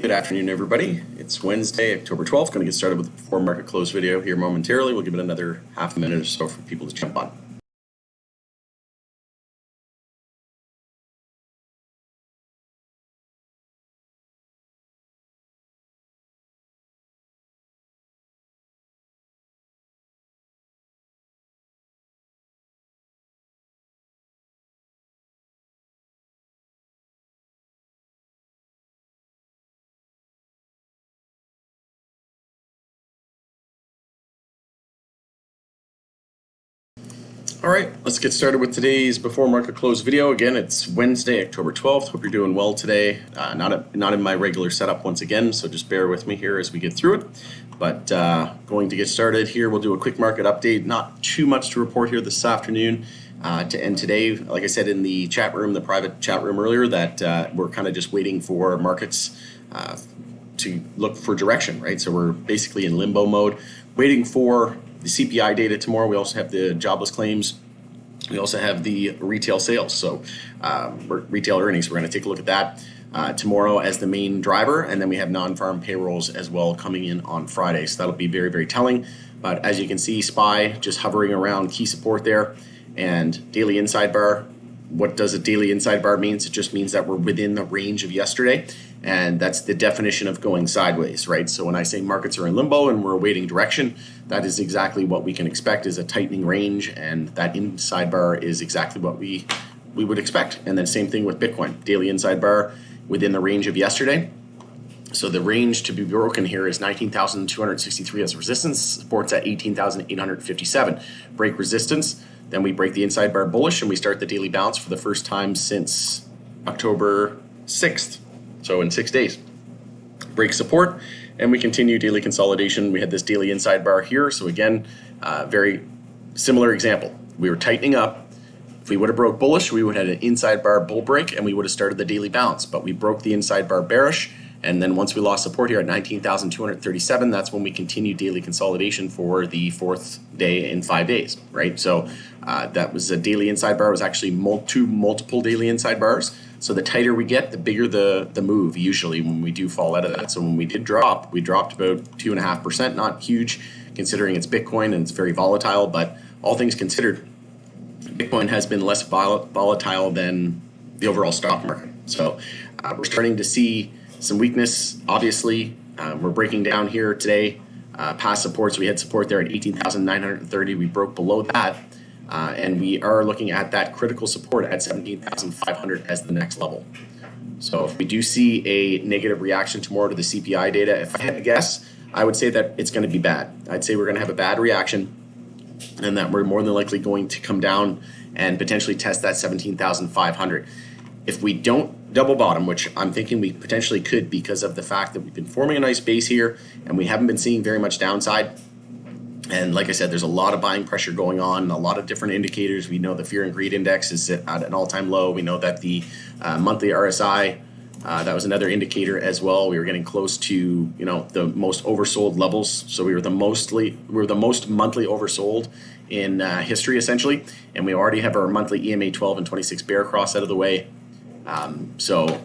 Good afternoon, everybody. It's Wednesday, October 12th. Going to get started with the before market close video here momentarily. We'll give it another half a minute or so for people to jump on. All right, let's get started with today's before market close video. Again, it's Wednesday, October 12th. Hope you're doing well today. Not in my regular setup once again, so just bear with me here as we get through it. But going to get started here, we'll do a quick market update. Not too much to report here this afternoon. To end today, like I said in the chat room, the private chat room earlier, that we're kind of just waiting for markets to look for direction, right? So we're basically in limbo mode, waiting for the CPI data tomorrow. We also have the jobless claims. We also have the retail sales. So retail earnings, we're going to take a look at that tomorrow as the main driver. And then we have non-farm payrolls as well coming in on Friday. So that'll be very, very telling. But as you can see, SPY just hovering around key support there. And daily inside bar. What does a daily inside bar mean? It just means that we're within the range of yesterday. And that's the definition of going sideways, right? So when I say markets are in limbo and we're awaiting direction, that is exactly what we can expect is a tightening range, and that inside bar is exactly what we would expect. And then same thing with Bitcoin, daily inside bar within the range of yesterday. So the range to be broken here is 19,263 as resistance, supports at 18,857. Break resistance, then we break the inside bar bullish and we start the daily bounce for the first time since October 6th. So in 6 days, break support, and we continue daily consolidation. We had this daily inside bar here. So again, very similar example. We were tightening up. If we would have broke bullish, we would have had an inside bar bull break, and we would have started the daily bounce. But we broke the inside bar bearish, and then once we lost support here at 19,237, that's when we continued daily consolidation for the fourth day in 5 days, right? So that was a daily inside bar. It was actually two multiple daily inside bars. So the tighter we get, the bigger the move usually when we do fall out of that. So when we did drop, we dropped about 2.5%, not huge considering it's Bitcoin and it's very volatile, but all things considered, Bitcoin has been less volatile than the overall stock market. So we're starting to see some weakness, obviously. We're breaking down here today. Past supports, we had support there at 18,930. We broke below that. And we are looking at that critical support at 17,500 as the next level. So if we do see a negative reaction tomorrow to the CPI data, if I had to guess, I would say that it's going to be bad. I'd say we're going to have a bad reaction and that we're more than likely going to come down and potentially test that 17,500. If we don't double bottom, which I'm thinking we potentially could because of the fact that we've been forming a nice base here and we haven't been seeing very much downside. And like I said, there's a lot of buying pressure going on, a lot of different indicators. We know the fear and greed index is at an all-time low. We know that the monthly RSI, that was another indicator as well. We were getting close to, the most oversold levels. So we were the most monthly oversold in history, essentially. And we already have our monthly EMA 12 and 26 bear cross out of the way.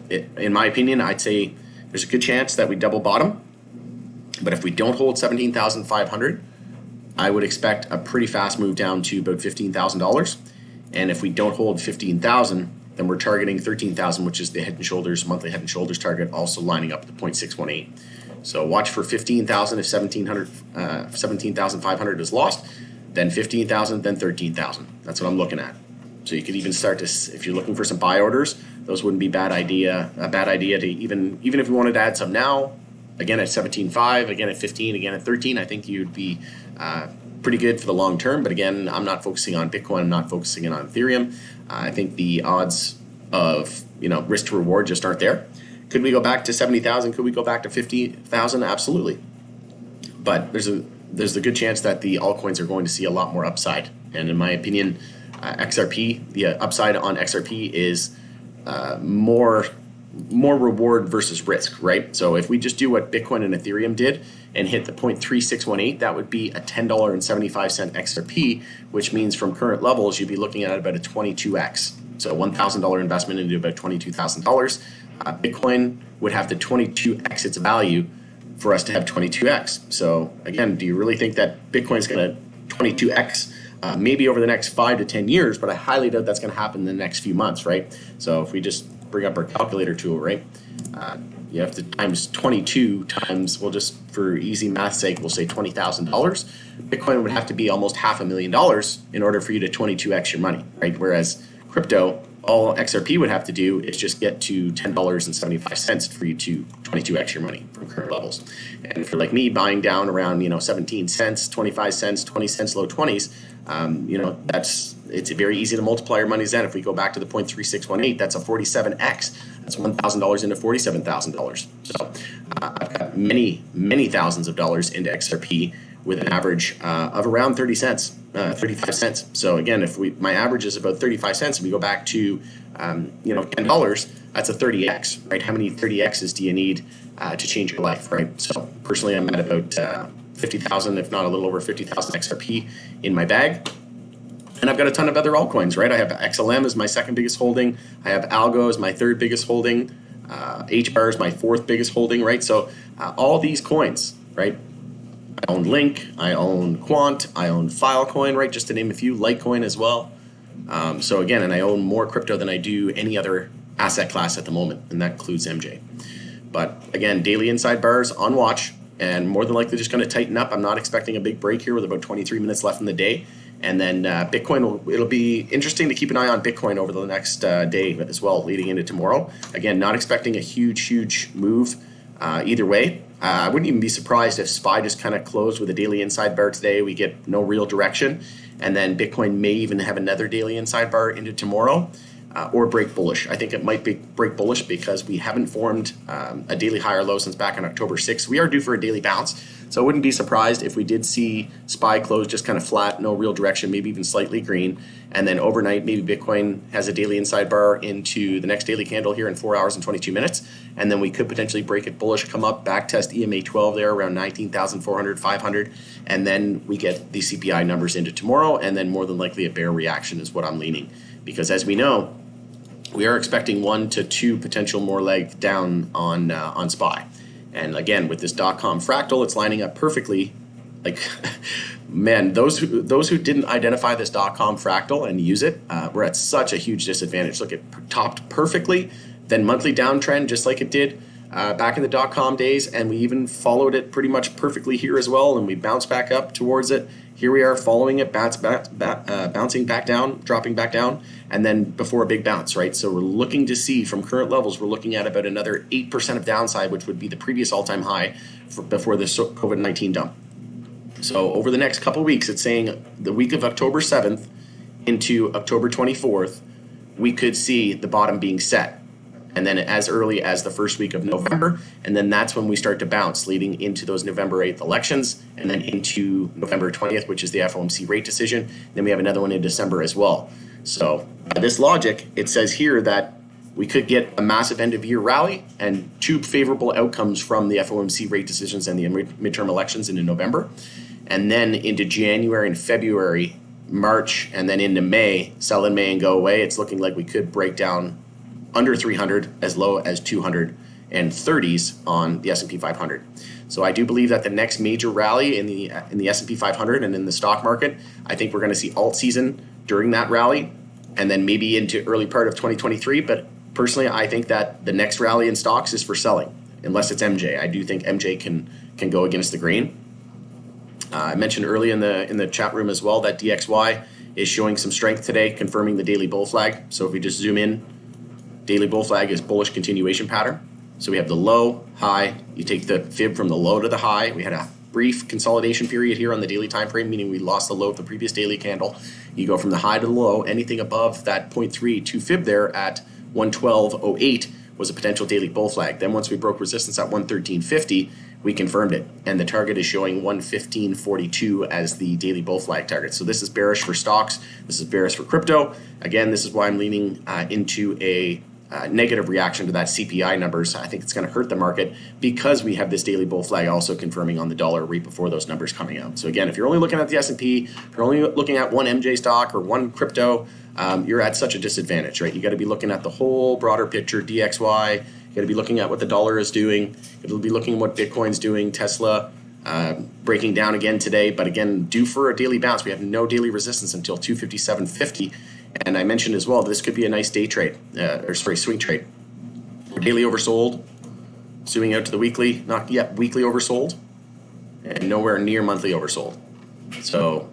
In my opinion, I'd say there's a good chance that we double bottom. But if we don't hold 17,500, I would expect a pretty fast move down to about $15,000. And if we don't hold 15,000, then we're targeting 13,000, which is the Head and Shoulders monthly Head and Shoulders target, also lining up to 0.618. So watch for 15,000 if 17,500 is lost, then 15,000, then 13,000. That's what I'm looking at. So you could even start to, if you're looking for some buy orders, those wouldn't be a bad idea to even if you wanted to add some now. Again at 17.5, again at 15, again at 13, I think you'd be pretty good for the long term. But again, I'm not focusing on Bitcoin. I'm not focusing on Ethereum. I think the odds of risk to reward just aren't there. Could we go back to 70,000? Could we go back to 50,000? Absolutely. But there's a good chance that the altcoins are going to see a lot more upside. And in my opinion, XRP, the upside on XRP is more reward versus risk, right? So if we just do what Bitcoin and Ethereum did and hit the 0.3618, that would be a $10.75 XRP, which means from current levels, you'd be looking at about a 22x. So $1,000 investment into about $22,000. Bitcoin would have to 22x its value for us to have 22x. So again, do you really think that Bitcoin is going to 22x maybe over the next 5 to 10 years? But I highly doubt that's going to happen in the next few months, right? So if we just bring up our calculator tool, right? You have to times 22 times, we'll just, for easy math sake, we'll say $20,000. Bitcoin would have to be almost $500,000 in order for you to 22x your money, right? Whereas crypto, all XRP would have to do is just get to $10.75 for you to 22x your money from current levels. And for like me, buying down around 17 cents, 25 cents, 20 cents, low 20s, it's very easy to multiply your monies then. If we go back to the 0.3618, that's a 47x. That's $1,000 into $47,000. So I've got many thousands of dollars into XRP with an average of around 30 cents, 35 cents. So again, if my average is about 35 cents, and we go back to $10, that's a 30x, right? How many 30x's do you need to change your life, right? So personally, I'm at about 50,000, if not a little over 50,000 XRP in my bag. And I've got a ton of other altcoins, right? I have XLM as my second biggest holding. I have Algo as my third biggest holding. HBAR is my fourth biggest holding, right? So all these coins, right? I own Link, I own Quant, I own Filecoin, right? Just to name a few, Litecoin as well. So again, and I own more crypto than I do any other asset class at the moment, and that includes MJ. But again, daily inside bars on watch, and more than likely just going to tighten up. I'm not expecting a big break here with about 23 minutes left in the day. And then Bitcoin, it'll be interesting to keep an eye on Bitcoin over the next day as well, leading into tomorrow. Again, not expecting a huge move either way. I wouldn't even be surprised if SPY just kind of closed with a daily inside bar today. We get no real direction. And then Bitcoin may even have another daily inside bar into tomorrow or break bullish. I think it might break bullish because we haven't formed a daily high or low since back on October 6th. We are due for a daily bounce. So I wouldn't be surprised if we did see SPY close just kind of flat, no real direction, maybe even slightly green. And then overnight, maybe Bitcoin has a daily inside bar into the next daily candle here in 4 hours and 22 minutes. And then we could potentially break it bullish, come up, back test EMA 12 there around 19,400, 500. And then we get the CPI numbers into tomorrow. And then more than likely a bear reaction is what I'm leaning. Because as we know, we are expecting 1 to 2 potential more leg down on SPY. And again, with this .com fractal, it's lining up perfectly. Like, man, those who didn't identify this .com fractal and use it, we're at such a huge disadvantage. Look, it topped perfectly, then monthly downtrend, just like it did back in the .com days, and we even followed it pretty much perfectly here as well, and we bounced back up towards it. Here we are following it, bouncing back down, dropping back down, and then before a big bounce, right? So we're looking to see from current levels, we're looking at about another 8% of downside, which would be the previous all-time high before this COVID-19 dump. So over the next couple of weeks, it's saying the week of October 7th into October 24th, we could see the bottom being set. And then as early as the first week of November, and then that's when we start to bounce leading into those November 8th elections, and then into November 20th, which is the FOMC rate decision. Then we have another one in December as well. So by this logic, it says here that we could get a massive end of year rally and 2 favorable outcomes from the FOMC rate decisions and the midterm elections into November. And then into January and February, March, and then into May, sell in May and go away. It's looking like we could break down under 300 as low as 230s on the S&P 500. So I do believe that the next major rally in the S&P 500 and in the stock market, I think we're going to see alt season during that rally and then maybe into early part of 2023. But personally, I think that the next rally in stocks is for selling, unless it's MJ. I do think MJ can go against the grain. I mentioned early in the chat room as well that DXY is showing some strength today, confirming the daily bull flag. So if we just zoom in, daily bull flag is bullish continuation pattern. So we have the low, high. You take the fib from the low to the high. We had a brief consolidation period here on the daily time frame, meaning we lost the low of the previous daily candle. You go from the high to the low. Anything above that 0.32 fib there at 112.08 was a potential daily bull flag. Then once we broke resistance at 113.50, we confirmed it. And the target is showing 115.42 as the daily bull flag target. So this is bearish for stocks. This is bearish for crypto. Again, this is why I'm leaning into a negative reaction to that CPI numbers. I think it's going to hurt the market because we have this daily bull flag also confirming on the dollar right before those numbers coming out. So again, if you're only looking at the S&P, if you're only looking at one MJ stock or one crypto, you're at such a disadvantage, right? You got to be looking at the whole broader picture, DXY. You got to be looking at what the dollar is doing. You'll be looking at what Bitcoin's doing, Tesla breaking down again today, but again, due for a daily bounce. We have no daily resistance until 257.50. And I mentioned as well, this could be a nice day trade, swing trade. We're daily oversold, zooming out to the weekly, not yet weekly oversold, and nowhere near monthly oversold. So,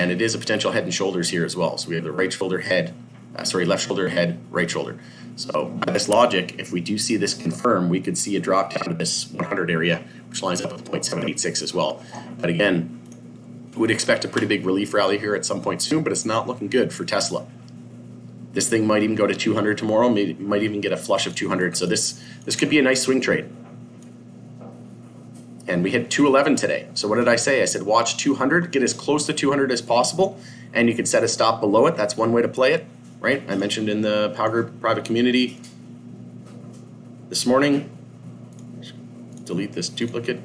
and it is a potential head and shoulders here as well. So we have the right shoulder head, left shoulder head, right shoulder. So by this logic, if we do see this confirm, we could see a drop down to this 100 area, which lines up with 0.786 as well. But again, would expect a pretty big relief rally here at some point soon, but it's not looking good for Tesla. This thing might even go to 200 tomorrow, might even get a flush of 200. So this could be a nice swing trade. And we hit 211 today. So what did I say? I said watch 200, get as close to 200 as possible, and you can set a stop below it. That's one way to play it, right? I mentioned in the Power Group private community this morning. Delete this duplicate.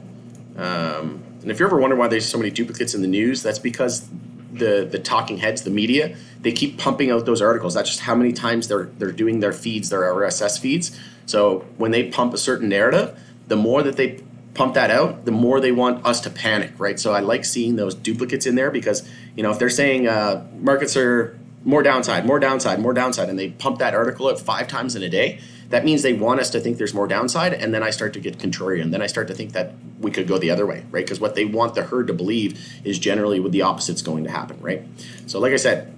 And if you're ever wondering why there's so many duplicates in the news, that's because the talking heads, the media, they keep pumping out those articles. That's just how many times they're doing their feeds, their RSS feeds. So when they pump a certain narrative, the more that they pump that out, the more they want us to panic, right? So I like seeing those duplicates in there because, if they're saying markets are more downside, and they pump that article out 5 times in a day, that means they want us to think there's more downside, and then I start to get contrarian. Then I start to think that we could go the other way, right? Because what they want the herd to believe is generally what the opposite's going to happen, right? So like I said,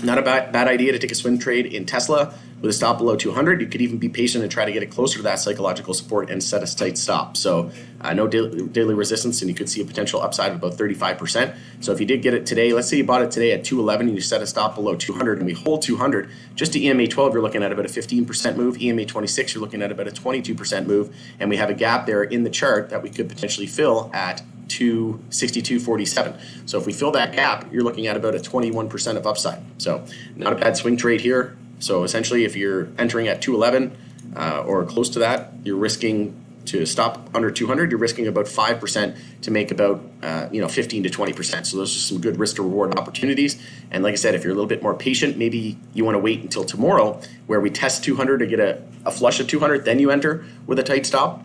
not a bad idea to take a swing trade in Tesla with a stop below 200. You could even be patient and try to get it closer to that psychological support and set a tight stop. So no daily resistance, and you could see a potential upside of about 35%. So if you did get it today, let's say you bought it today at 211 and you set a stop below 200 and we hold 200, just to EMA 12, you're looking at about a 15% move. EMA 26, you're looking at about a 22% move. And we have a gap there in the chart that we could potentially fill at 262.47. So if we fill that gap, you're looking at about a 21% of upside. So not a bad swing trade here. So essentially, if you're entering at 211 or close to that, you're risking to stop under 200. You're risking about 5% to make about 15 to 20%. So those are some good risk to reward opportunities. And like I said, if you're a little bit more patient, maybe you want to wait until tomorrow, where we test 200 to get a flush of 200, then you enter with a tight stop.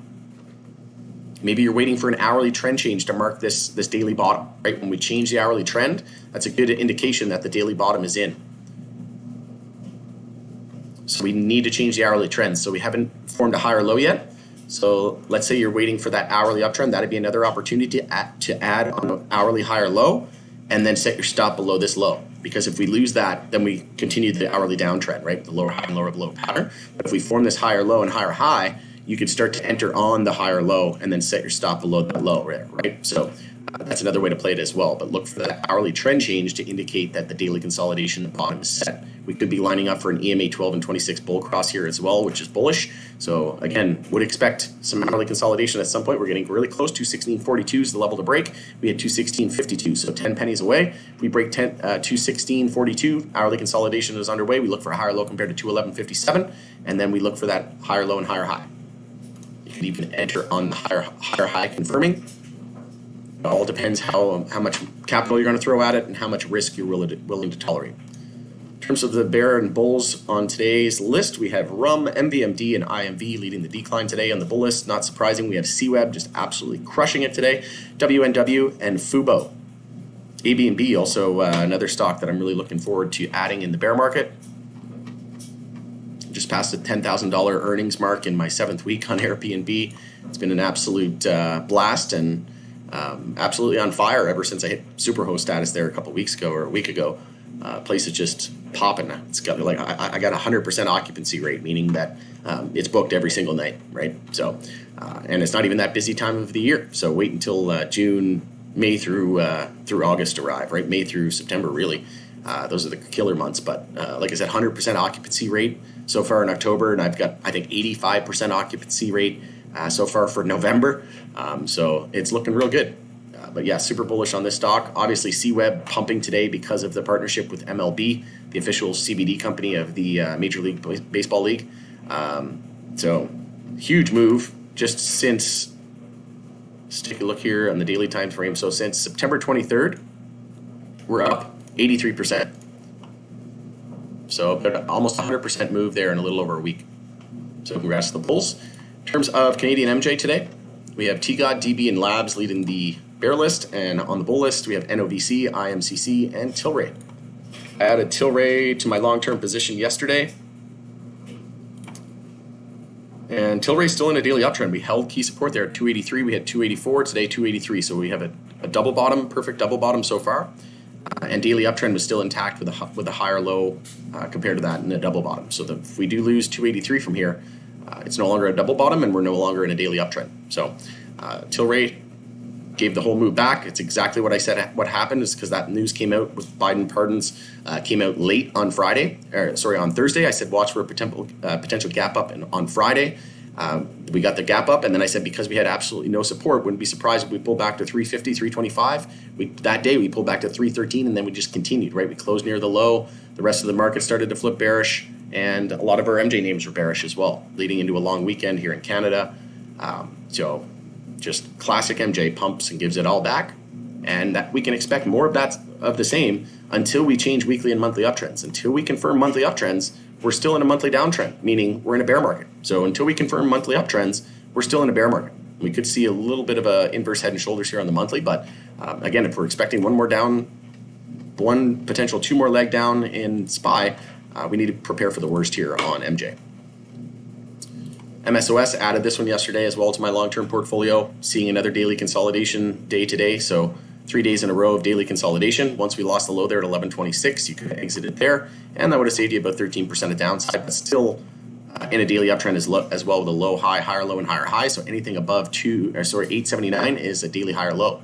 Maybe you're waiting for an hourly trend change to mark this daily bottom, right? When we change the hourly trend, that's a good indication that the daily bottom is in. So we need to change the hourly trend. So we haven't formed a higher low yet. So let's say you're waiting for that hourly uptrend. That'd be another opportunity to add on an hourly higher low and then set your stop below this low. Because if we lose that, then we continue the hourly downtrend, right? The lower high and lower low pattern. But if we form this higher low and higher high, you could start to enter on the higher low and then set your stop below that low, right? So that's another way to play it as well. But look for that hourly trend change to indicate that the daily consolidation at the bottom is set. We could be lining up for an EMA 12 and 26 bull cross here as well, which is bullish. So again, would expect some hourly consolidation at some point. We're getting really close. 216.42 is the level to break. We had 216.52, so 10 pennies away. If we break 216.42, hourly consolidation is underway. We look for a higher low compared to 211.57, and then we look for that higher low and higher high. You could even enter on the higher high confirming. It all depends how much capital you're going to throw at it and how much risk you're willing to tolerate. In terms of the bear and bulls on today's list, we have RUM, MVMD, and IMV leading the decline today on the bull list. Not surprising, we have CWeb just absolutely crushing it today. WNW and FUBO. AB&B also another stock that I'm really looking forward to adding in the bear market. Just passed the $10,000 earnings mark in my 7th week on Airbnb. It's been an absolute blast and absolutely on fire ever since I hit Superhost status there a week ago. Place is just popping. It's got I got 100% occupancy rate, meaning that it's booked every single night, right? So, and it's not even that busy time of the year. So wait until May through August arrive, right? May through September, really. Those are the killer months. But like I said, 100% occupancy rate so far in October, and I've got, I think, 85% occupancy rate so far for November. So it's looking real good. But yeah, super bullish on this stock. Obviously, CWeb pumping today because of the partnership with MLB, the official CBD company of the Major League Baseball League. So huge move just since, let's take a look here on the daily time frame. So since September 23rd, we're up 83%. So about almost 100% move there in a little over a week. So congrats to the bulls. In terms of Canadian MJ today, we have TGOD, DB, and Labs leading the bear list, and on the bull list we have NOVC, IMCC, and Tilray. I added Tilray to my long-term position yesterday, and Tilray's still in a daily uptrend. We held key support there at 283. We had 284 today, 283. So we have a double bottom, perfect double bottom so far, and daily uptrend was still intact with a higher low compared to that in a double bottom. So if we do lose 283 from here, it's no longer a double bottom, and we're no longer in a daily uptrend. So Tilray gave the whole move back. It's exactly what I said. What happened is because that news came out with Biden pardons came out late on on Thursday. I said watch for a potential gap up on Friday. We got the gap up, and then I said because we had absolutely no support, wouldn't be surprised if we pull back to 350, 325. That day we pulled back to 313, and then we just continued, right? We closed near the low. The rest of the market started to flip bearish, and a lot of our MJ names were bearish as well, leading into a long weekend here in Canada. So just classic MJ pumps and gives it all back, and that we can expect more of the same until we change weekly and monthly uptrends. Until we confirm monthly uptrends, we're still in a monthly downtrend, meaning we're in a bear market. So until we confirm monthly uptrends, we're still in a bear market. We could see a little bit of a inverse head and shoulders here on the monthly, but again, if we're expecting one more down, one potential two more leg down in SPY, we need to prepare for the worst here on MJ. MSOS added this one yesterday as well to my long-term portfolio, seeing another daily consolidation day today. So 3 days in a row of daily consolidation. Once we lost the low there at 1126, you could have exited there, and that would have saved you about 13% of downside, but still in a daily uptrend as well with a low high, higher low, and higher high. So anything above 879 is a daily higher low.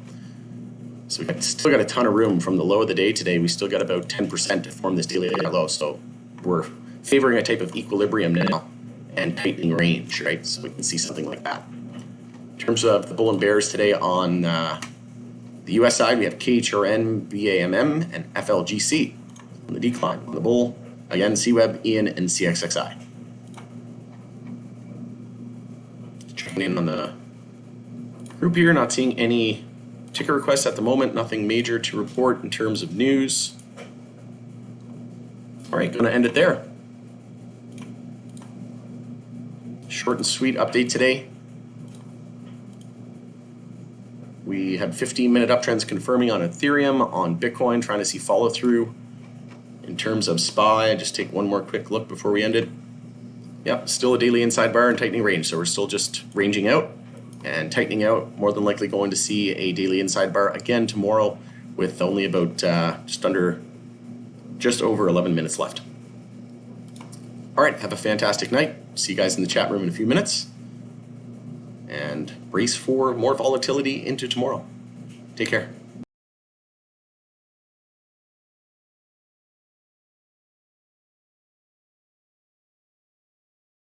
So we still got a ton of room from the low of the day today. We still got about 10% to form this daily higher low. So we're favoring a type of equilibrium now and tightening range, right? So we can see something like that. In terms of the bull and bears today on the US side, we have KHRN, BAMM, and FLGC on the decline. On the bull, again, CWEB, IAN, and CXXI. Checking in on the group here, not seeing any ticker requests at the moment, nothing major to report in terms of news. All right, going to end it there. Short and sweet update today. We had 15-minute uptrends confirming on Ethereum, on Bitcoin, trying to see follow through. In terms of SPY, just take one more quick look before we end it. Yep, still a daily inside bar and tightening range. So we're still just ranging out and tightening out. More than likely going to see a daily inside bar again tomorrow with only about just over 11 minutes left. All right, have a fantastic night. See you guys in the chat room in a few minutes. And brace for more volatility into tomorrow. Take care.